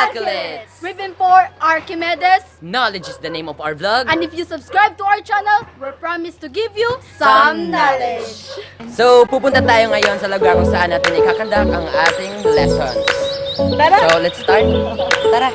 calculates. Written for Archimedes. Knowledge is the name of our vlog. And if you subscribe to our channel, we're promised to give you some knowledge. So, pupunta tayo ngayon sa lugar kung saan natin ikakandak ang ating lessons. Tara! So, let's start. Tara!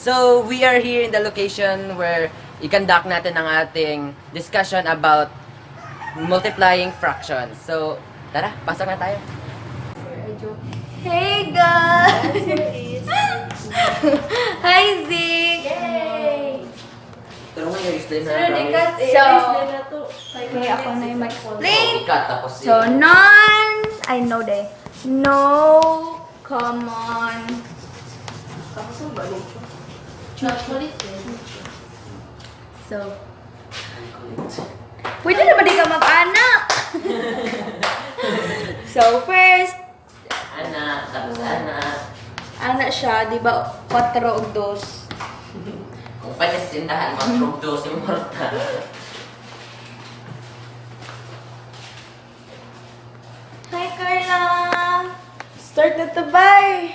So, we are here in the location where i-conduct natin ang ating discussion about multiplying fractions. So, tara, pasok na tayo. Hey guys! Hi Zeke! Yay! Tulungan yung explain na So, okay, ako na yung mag-explain. tapos So, I know de. No common. So, pwede naman di ka mag-anak. So, first, Anak, tapos anak. anak siya, di ba, 4 o 2. Kung palasindahan, mag-trugdo si Marta. Hi, Carla! Start na to, bye!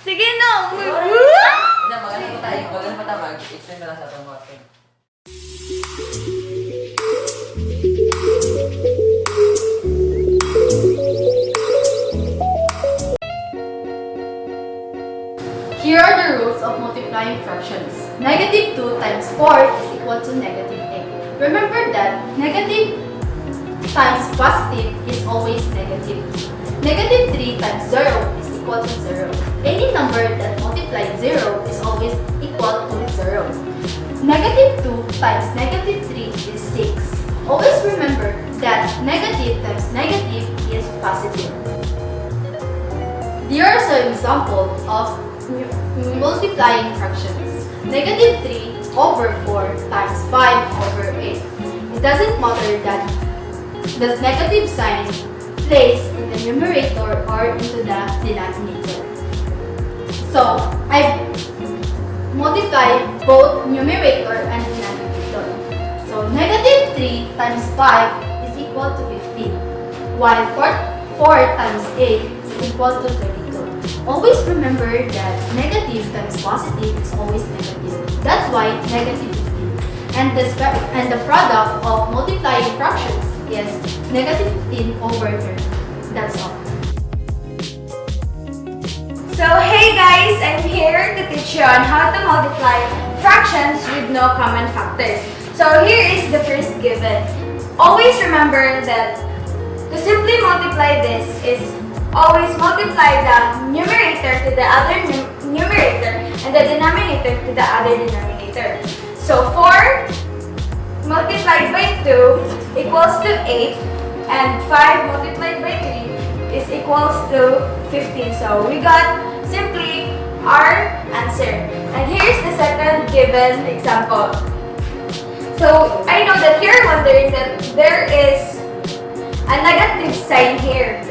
Sige na! Maganda pa tayo. Maganda pa tayo. Mag-explain na lang sa atong mga friend. Here are the rules of multiplying fractions. Negative 2 times 4 is equal to negative 8. Remember that negative times positive is always negative. Negative 3 times 0 is equal to 0. Any number that multiplies 0 is always equal to 0. Negative 2 times negative 3 is 6. Always remember that negative times negative is positive. Here are some examples of multiplying fractions. Negative 3 over 4 times 5 over 8. It doesn't matter that the negative sign placed in the numerator or into the denominator. So, I multiply both numerator and denominator. So, negative 3 times 5 is equal to 15, while 4 times 8 is equal to 32. Always remember that negative times positive is always negative. That's why negative 15. And the product of multiplying fractions is negative 15 over 30. That's all. So hey guys, I'm here to teach you on how to multiply fractions with no common factors. So here is the first given. Always remember that to simply multiply this is always multiply the numerator to the other numerator and the denominator to the other denominator. So 4 multiplied by 2 equals to 8 and 5 multiplied by 3 is equals to 15. So we got simply our answer. And here's the second given example. So I know that you're wondering that there is a negative sign here.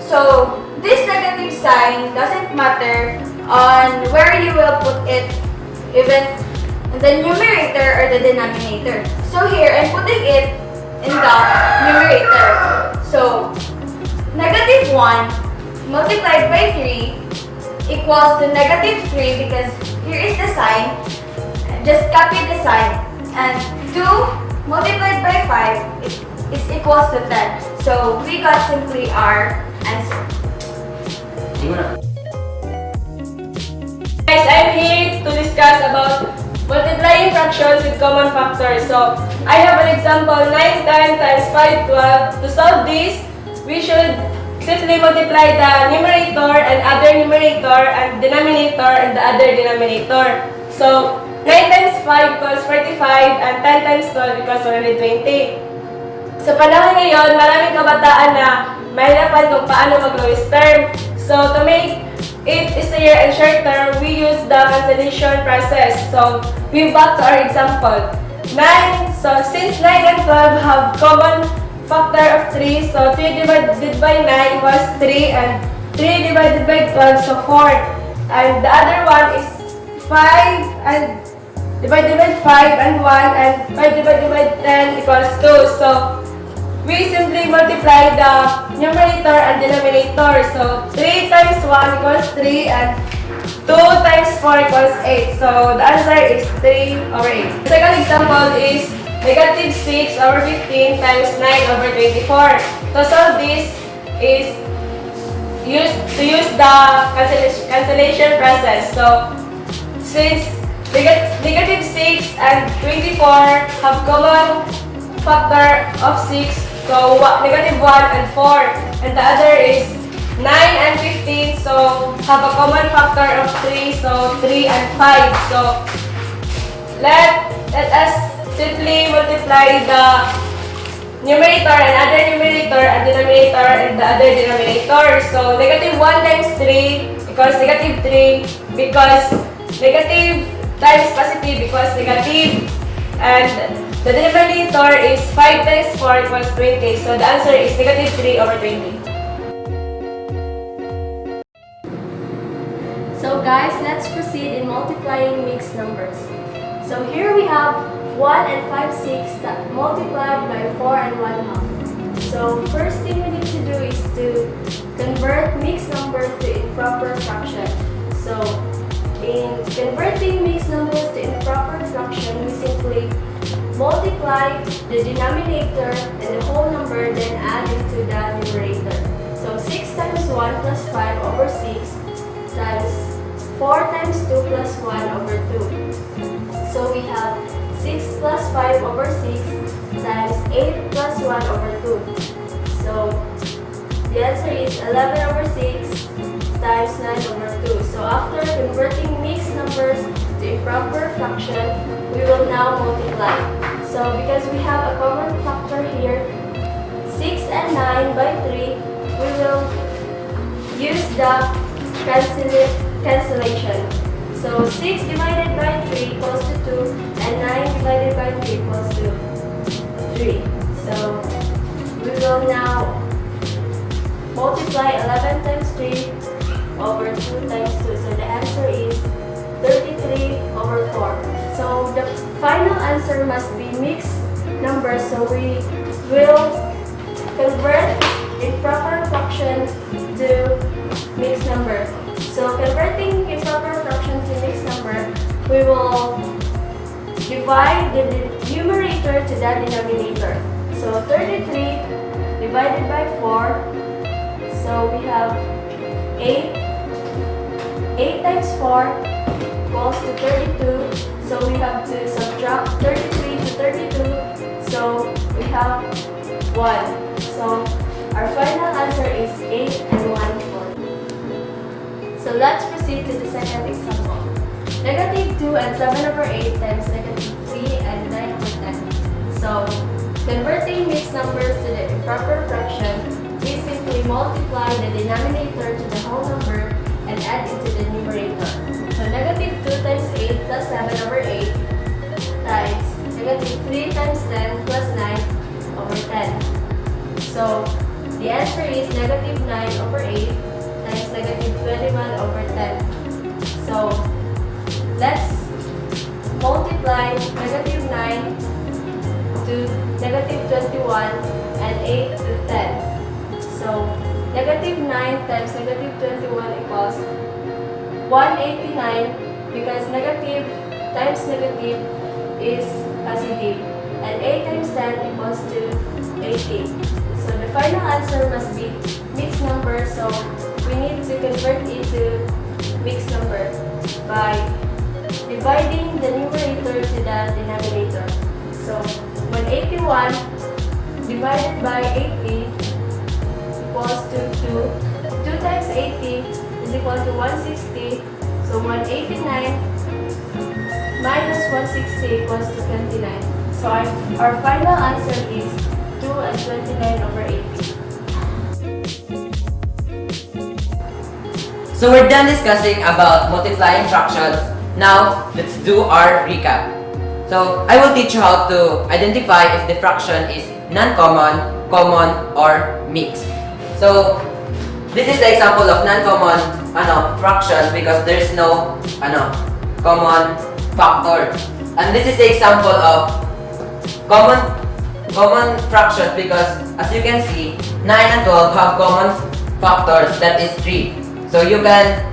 So this negative sign doesn't matter on where you will put it, even in the numerator or the denominator. So here I'm putting it in the numerator. So negative 1 multiplied by 3 equals to negative 3 because here is the sign. Just copy the sign. And 2 multiplied by 5 is equals to 10. So we got simply our answer. Hindi mo na. Guys, I'm here to discuss about multiplying fractions with common factors. So, I have an example, 9 times 5, 12. To solve this, we should simply multiply the numerator and other numerator and denominator and the other denominator. So, 9 times 5 equals 45 and 10 times 12 equals 120. Sa panahon ngayon, maraming kabataan na mahirapan kung paano mag-lowest term. So, to make it easier and shorter, we use the cancellation process. So, we back to our example. 9, so since 9 and 12 have common factor of 3, so 3 divided by 9 was 3 and 3 divided by 12, so 4. And the other one is 5 and divided by 5 and 1 and 5 divided by 10 equals 2. So, we simply multiply the numerator and denominator. So, 3 times 1 equals 3 and 2 times 4 equals 8. So, the answer is 3 over 8. The second example is negative 6 over 15 times 9 over 24. To solve this is to use the cancellation process. So, since negative 6 and 24 have common factor of 6, so negative 1 and 4, and the other is 9 and 15, so have a common factor of 3, so 3 and 5. So let us simply multiply the numerator and other numerator and denominator and the other denominator. So negative 1 times 3 equals negative 3 because negative times positive equals negative, and the denominator is 5 times 4 equals 20. So the answer is negative 3 over 20. So guys, let's proceed in multiplying mixed numbers. So here we have 1 and 5 6 that multiplied by 4 and 1 half. So first thing we need to do is to convert mixed numbers to improper fraction. So in converting mixed numbers to improper fraction, we simply multiply the denominator and the whole number, then add it to the numerator. So 6 times 1 plus 5 over 6 times 4 times 2 plus 1 over 2. So we have 6 plus 5 over 6 times 8 plus 1 over 2. So the answer is 11 over 6 times 9 over 2. So after converting mixed numbers to improper fraction, we will now multiply. So because we have a common factor here, 6 and 9 by 3, we will use the cancellation. So 6 divided by 3 equals to 2 and 9 divided by 3 equals to 3. So we will now multiply 11 times 3 over 2 times 2. So the answer is 33 over 4. So the final answer must be mixed numbers. So we will convert improper fraction to mixed number. So converting improper fraction to mixed number, we will divide the numerator to the denominator. So 33 divided by 4. So we have 8. 8 times 4 equals to 32. So we have to subtract 33 to 32. So we have 1. So our final answer is 8 and 1/4. So let's proceed to the second example. Negative 2 and 7 over 8 times negative 3 and 9 over 10. So converting mixed numbers to the improper fraction, we simply multiply the denominator to the whole number and add it to the numerator. So negative 2 times 8 plus 7 over 8 times negative 3 times 10 plus 9 over 10. So the answer is negative 9 over 8 times negative 21 over 10. So let's multiply negative 9 to negative 21 and 8 to 10. So negative 9 times negative 21 equals 189 because negative times negative is positive and 8 times 10 equals to 18. So the final answer must be mixed number, so we need to convert it to mixed number by dividing the numerator to the denominator. So 181 divided by 80 equals to 2. 2 times 80 is equal to 160. So 189 minus 160 equals to 29. So our final answer is 2 and 29 over 80. So we're done discussing about multiplying fractions. Now, let's do our recap. So, I will teach you how to identify if the fraction is non-common, common, or mixed. So, this is the example of non-common fractions because there's no common factor. And this is the example of common fractions because as you can see, 9 and 12 have common factors, that is 3. So you can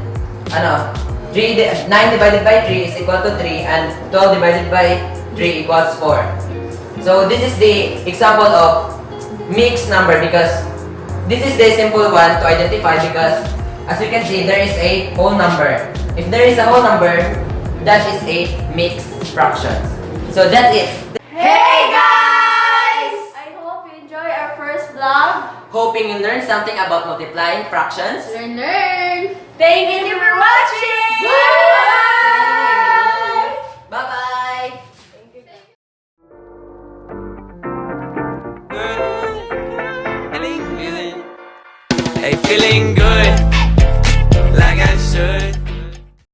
9 divided by 3 is equal to 3 and 12 divided by 3 equals 4. So this is the example of mixed number because this is the simple one to identify because as you can see there is a whole number. If there is a whole number, that is a mixed fraction. So that's it. Hey guys! I hope you enjoy our first vlog. Hoping you learned something about multiplying fractions. Learn! Thank you for watching! Bye!